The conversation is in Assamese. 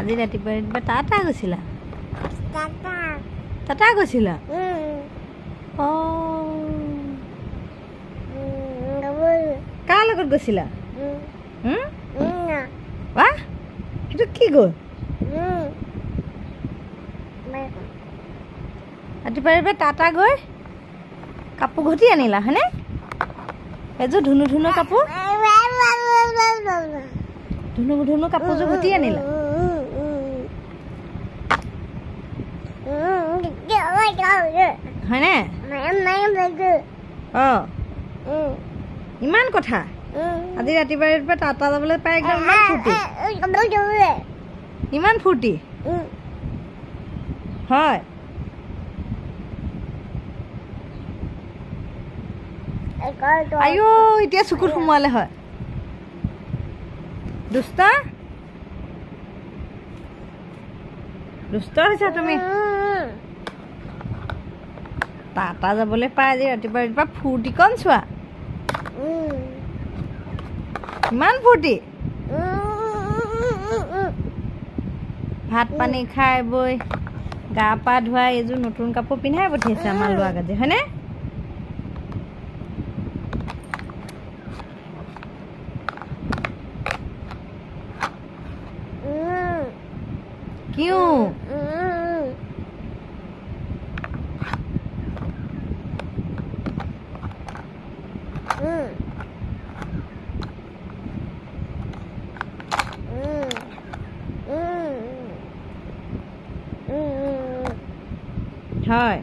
আজি ৰাতিপুৱা টাটা গৈছিলা টাটা গৈছিলা কাৰ লগত গৈছিলা বাহ সেইটো কি গ'ল ৰাতিপুৱা টাটা গৈ কাপোৰ ঘটি আনিলা হয়নে এযোৰ ধুনু ধুনু কাপোৰ ধুনু ধুনু কাপোৰযোৰ ঘটি আনিলা হয়নে ইমান কথা আজি ৰাতিপুৱা টাটা যাবলৈ পাই একদম ইমান ফূৰ্তি হয় আইও এতিয়া চকুত সোমোৱালে হয় দুষ্ট দুষ্ট হৈছা তুমি টাটা যাবলৈ পাই আজি ৰাতিপুৱা ফূৰ্তি কণ চোৱা ইমান ফূৰ্তি ভাত পানী খাই বৈ গা পা ধুৱাই এযোৰ নতুন কাপোৰ পিন্ধাই পঠিয়াইছে আমাৰ ল'ৰাক আজি হয়নে কিয় হয়